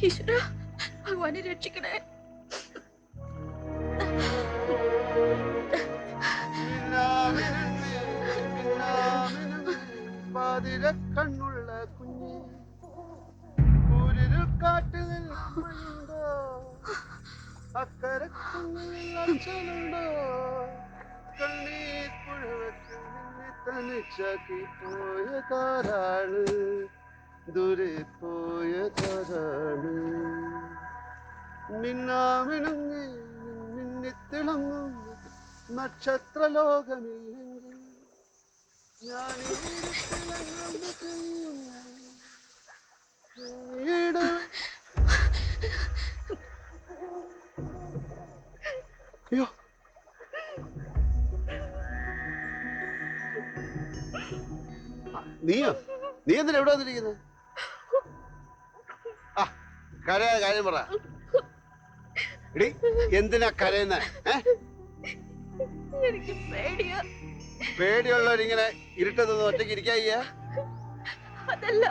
ഈശ്വര, ഭഗവാനെ രക്ഷിക്കണേ. കണ്ണുള്ള കുഞ്ഞ് ൂരിരു കാട്ടിൽ നിൽക്കുന്നുണ്ടോ, അക്കരെ കുഞ്ഞുണ്ടോ, കണ്ണീർ പുഴവത്തിൽ നിന്നെ തനിച്ചാക്കി പോയതാരാണ്, ദൂരെ പോയതാരാണ്. മിന്നാമിനുങ്ങി മിന്നിത്തിളങ്ങും നക്ഷത്രലോകമില്ലെങ്കിൽ ഞാൻ അയ്യോ, നീയോ? നീ എന്തിനാ എവിടെ വന്നിരിക്കുന്നത്? ആ, കരയാ കാര്യം പറ. എടി, എന്തിനാ കരയുന്ന? എനിക്ക് പേടിയാ. പേടിയുള്ളവരിങ്ങനെ ഇരുട്ടത്തൊന്നും ഒറ്റയ്ക്ക് ഇരിക്കായ്യ? അതല്ല,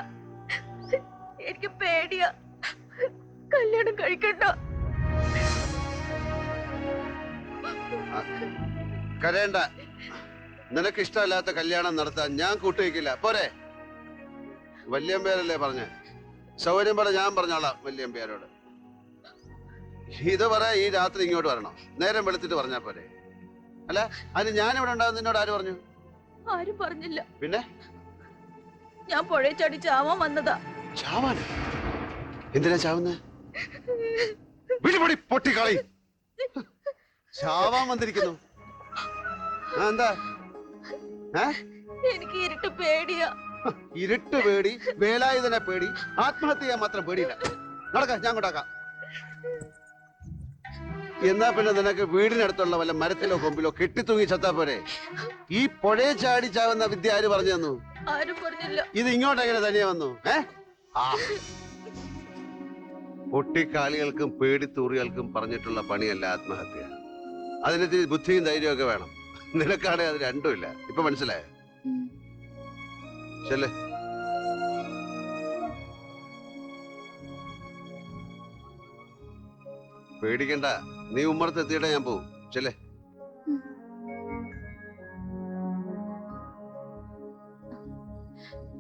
എനിക്ക് പേടിയാ. കല്യാണം കഴിക്കണ്ട. കരയണ്ട. നിനക്ക് ഇഷ്ടമല്ലാത്ത കല്യാണം നടത്താൻ ഞാൻ കൂട്ടുവയ്ക്കില്ല. പോരെ? വല്യമ്പേരല്ലേ പറഞ്ഞ? സൗകര്യം പറ, ഞാൻ പറഞ്ഞോളാം വല്യമ്പേരോട്. ഇത് പറ, ഈ രാത്രി ഇങ്ങോട്ട് വരണോ? നേരം വെളുത്തിട്ട് പറഞ്ഞാ പോരെ? അല്ല, അതിന് ഞാനിവിടെ ഉണ്ടാവും നിന്നോട് ആര് പറഞ്ഞു? ആരും പറഞ്ഞില്ല. പിന്നെ ഞാൻ പുഴയെ ചാടി ചാവാൻ വന്നതാ. ചാവാന്? എന്തിനാ ചാവുന്നേ? വിളിപൊടി പൊട്ടിക്കളി. ചാവാൻ വന്നിരിക്കുന്നു. എന്താ? എനിക്ക് ഇരുട്ട് പേടിയാ. ഇരുട്ട് പേടി, വേലായുധനെ പേടി, ആത്മഹത്യ ചെയ്യാൻ മാത്രം പേടിയില്ല. നടക്ക, ഞാൻ കൊണ്ടാക്കാം. എന്നാ പിന്നെ നിനക്ക് വീടിനടുത്തുള്ള വല്ല മരത്തിലോ കൊമ്പിലോ കെട്ടിത്തൂങ്ങി ചത്താ പോരെ? ഈ പുഴയെ ചാടി ചാവുന്ന വിദ്യ ആര് പറഞ്ഞു തന്നു? ആരും പറഞ്ഞില്ല. ഇത് ഇങ്ങോട്ടെങ്ങനെ തനിയെ വന്നു? പൊട്ടിക്കാളികൾക്കും പേടിത്തൂറികൾക്കും പറഞ്ഞിട്ടുള്ള പണിയല്ല ആത്മഹത്യ. അതിന് ബുദ്ധിയും ധൈര്യമൊക്കെ വേണം. നിനക്കാണെ അത് രണ്ടുമില്ല. ഇപ്പൊ മനസ്സിലായോ? ചെല്ലേ. പേടിക്കണ്ട, നീ ഉമ്മറത്ത് എത്തിയിട്ടേ ഞാൻ പോവും. ചെല്ലേ.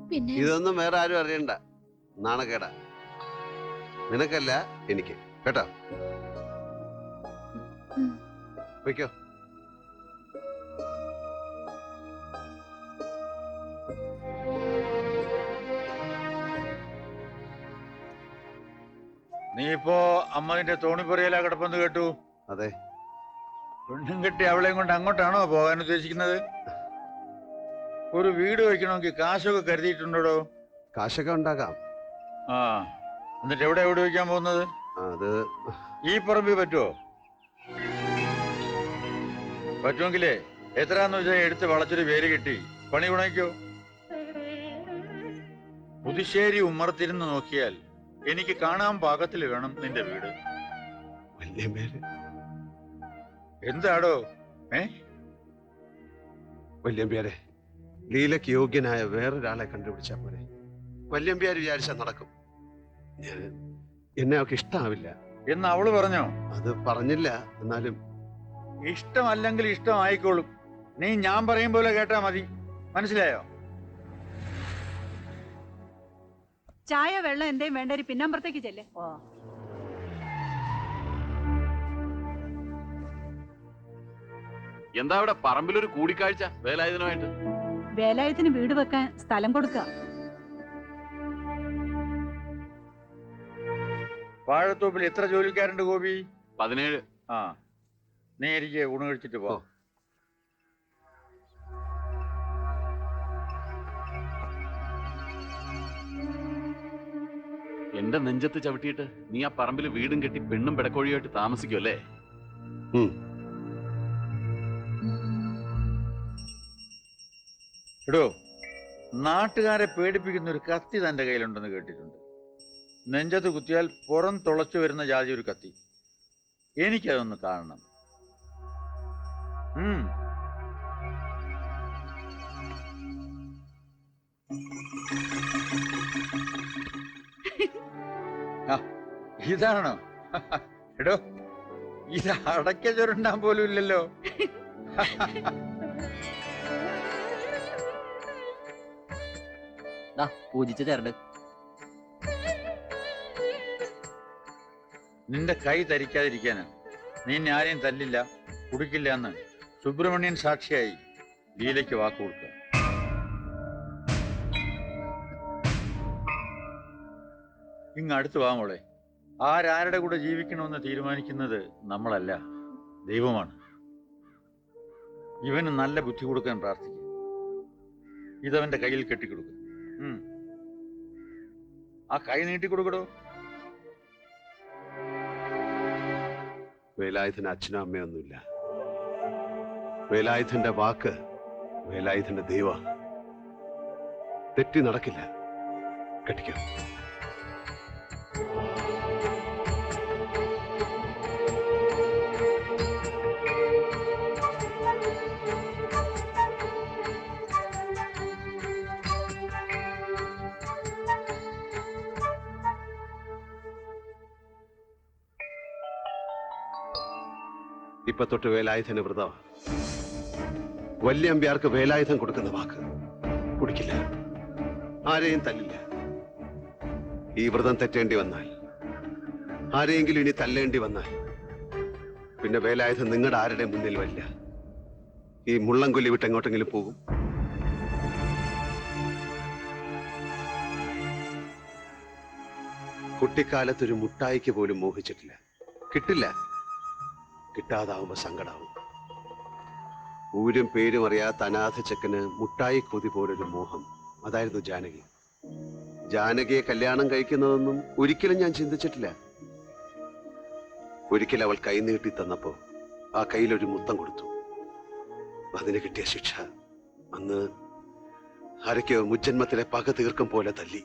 പിന്നെ ഇതൊന്നും വേറെ ആരും അറിയണ്ട. നാണക്കേടാ. നിനക്കല്ല, എനിക്ക്. കേട്ടോ? വയ്ക്കോ. നീ ഇപ്പോ അമ്മതിന്റെ തോണിപ്പുറയിലാ കിടപ്പെന്ന് കേട്ടു. അതെ. പെണ്ണും കെട്ടി അവളെയും കൊണ്ട് അങ്ങോട്ടാണോ പോകാൻ ഉദ്ദേശിക്കുന്നത്? ഒരു വീട് വെക്കണമെങ്കിൽ കാശൊക്കെ കരുതിയിട്ടുണ്ടോ? കാശൊക്കെ ഉണ്ടാക്കാം. ആ, എന്നിട്ട് എവിടെ വീട് വെക്കാൻ പോകുന്നത്? അത് ഈ പറമ്പിൽ പറ്റുമോ? പറ്റുമെങ്കിലേ എത്രാന്ന് വെച്ചാൽ എടുത്ത് വളച്ചൊരു വേര് കെട്ടി പണി ഉണയ്ക്കോ. പുതുശ്ശേരി ഉമ്മറത്തിരുന്ന് നോക്കിയാൽ എനിക്ക് കാണാൻ പാകത്തിൽ വേണം നിന്റെ വീട്. എന്താടോ? വല്യമ്പ്യാരെ, ലീലയ്ക്ക് യോഗ്യനായ വേറൊരാളെ കണ്ടുപിടിച്ചാ പോലെ. വല്യമ്പ്യാർ വിചാരിച്ചാൽ നടക്കും. എന്നെ അവൾക്ക് ഇഷ്ടമാവില്ല എന്ന് അവള് പറഞ്ഞോ? അത് പറഞ്ഞില്ല. എന്നാലും ഇഷ്ടമല്ലെങ്കിൽ ഇഷ്ടമായിക്കോളും. നീ ഞാൻ പറയും പോലെ കേട്ടാ മതി. മനസ്സിലായോ? ചായ വെള്ളം എന്തേലും വേണ്ട, പിന്നമ്പുറത്തേക്ക് ചെല്ലേ. എന്താ ഇവിടെ പറമ്പിലൊരു കൂടിക്കാഴ്ച വേലായുധനുമായിട്ട്? വേലായുധത്തിന് വീട് വെക്കാൻ സ്ഥലം കൊടുക്കുക. വാഴത്തോപ്പിൽ എത്ര ജോലിക്കാരുണ്ട് ഗോപി? 17. ആ, നീ എനിക്ക് ഊണ് കഴിച്ചിട്ട് പോ. എന്റെ നെഞ്ചത്ത് ചവിട്ടിയിട്ട് നീ ആ പറമ്പിൽ വീടും കെട്ടി പെണ്ണും പെടക്കോഴിയായിട്ട് താമസിക്കുമല്ലേ? എടോ, നാട്ടുകാരെ പേടിപ്പിക്കുന്ന ഒരു കത്തി തന്റെ കയ്യിലുണ്ടെന്ന് കേട്ടിട്ടുണ്ട്. നെഞ്ചത്ത് കുത്തിയാൽ പുറം തുളച്ചു വരുന്ന ജാതി ഒരു കത്തി. എനിക്കതൊന്ന് കാണണം. ഉം. ആ, ഇതാണോ? എടോ, ഇത് അടയ്ക്ക ചുരുണ്ടാൻ പോലും ഇല്ലല്ലോ. പൂജിച്ച ചരട്. നിന്റെ കൈ തരിക്കാതിരിക്കാനാ. നീ ആരെയും തല്ലില്ല, കുടിക്കില്ല എന്ന് സുബ്രഹ്മണ്യൻ സാക്ഷിയായി ലീലയ്ക്ക് വാക്ക് കൊടുക്കുക. ഇങ്ങ് അടുത്ത് വാ മോളെ. ആരാരുടെ കൂടെ ജീവിക്കണമെന്ന് തീരുമാനിക്കുന്നത് നമ്മളല്ല, ദൈവമാണ്. ഇവന് നല്ല ബുദ്ധി കൊടുക്കാൻ പ്രാർത്ഥിക്കുക. ഇതവന്റെ കയ്യിൽ കെട്ടിക്കൊടുക്കുക. ആ കൈ നീട്ടിക്കൊടുക്കടോ. വേലായുധന് അച്ഛനും അമ്മയൊന്നുമില്ല. വേലായുധന്റെ വാക്ക് വേലായുധന്റെ ദൈവ. തെറ്റി നടക്കില്ല. കെട്ടിക്കോ. ഇപ്പൊ തൊട്ട് വേലായുധന് വ്രതം. വല്യമ്പ്യാർക്ക് വേലായുധം കൊടുക്കുന്ന വാക്ക് കുടിക്കില്ല, ആരെയും തല്ലില്ല. ഈ വ്രതം തെറ്റേണ്ടി വന്നാൽ, ആരെയെങ്കിലും ഇനി തല്ലേണ്ടി വന്നാൽ, പിന്നെ വേലായുധം നിങ്ങളുടെ ആരുടെ മുന്നിൽ വരില്ല. ഈ മുള്ളംകൊല്ലി വിട്ട് എങ്ങോട്ടെങ്കിലും പോകും. കുട്ടിക്കാലത്തൊരു മുട്ടായിക്ക് പോലും മോഹിച്ചിട്ടില്ല. കിട്ടില്ല. കിട്ടാതാവുമ്പോ സങ്കടാവും. ഊരും പേരും അറിയാത്ത അനാഥ ചെക്കന് മുട്ടായി കൊതി പോലൊരു മോഹം. അതായിരുന്നു ജാനകി. ജാനകിയെ കല്യാണം കഴിക്കുന്നതൊന്നും ഒരിക്കലും ഞാൻ ചിന്തിച്ചിട്ടില്ല. ഒരിക്കൽ അവൾ കൈ നീട്ടി തന്നപ്പോ ആ കയ്യിലൊരു മുത്തം കൊടുത്തു. അതിന് കിട്ടിയ ശിക്ഷ അന്ന് ആരൊക്കെയോ മുജ്ജന്മത്തിലെ പക തീർക്കും പോലെ തല്ലി.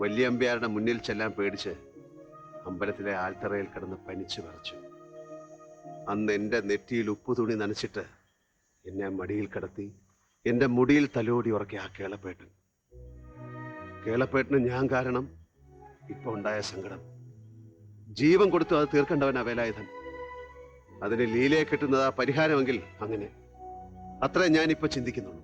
വല്യമ്പ്യാരുടെ മുന്നിൽ ചെല്ലാൻ പേടിച്ച് അമ്പലത്തിലെ ആൽത്തറയിൽ കിടന്ന് പനിച്ചു വിറച്ചു. അന്ന് എന്റെ നെറ്റിയിൽ ഉപ്പുതുണി നനച്ചിട്ട് എന്നെ മടിയിൽ കിടത്തി എന്റെ മുടിയിൽ തലോടി ഉറക്കിയ ആ കേളപ്പേട്ടൻ. കേളപ്പേട്ടന് ഞാൻ കാരണം ഇപ്പൊ ഉണ്ടായ സങ്കടം. ജീവൻ കൊടുത്തു അത് തീർക്കേണ്ടവനാ വേലായുധൻ. അതിന് ലീലയെ കിട്ടുന്നതാ പരിഹാരമെങ്കിൽ അങ്ങനെ. അത്രേ ഞാനിപ്പോ ചിന്തിക്കുന്നുള്ളൂ.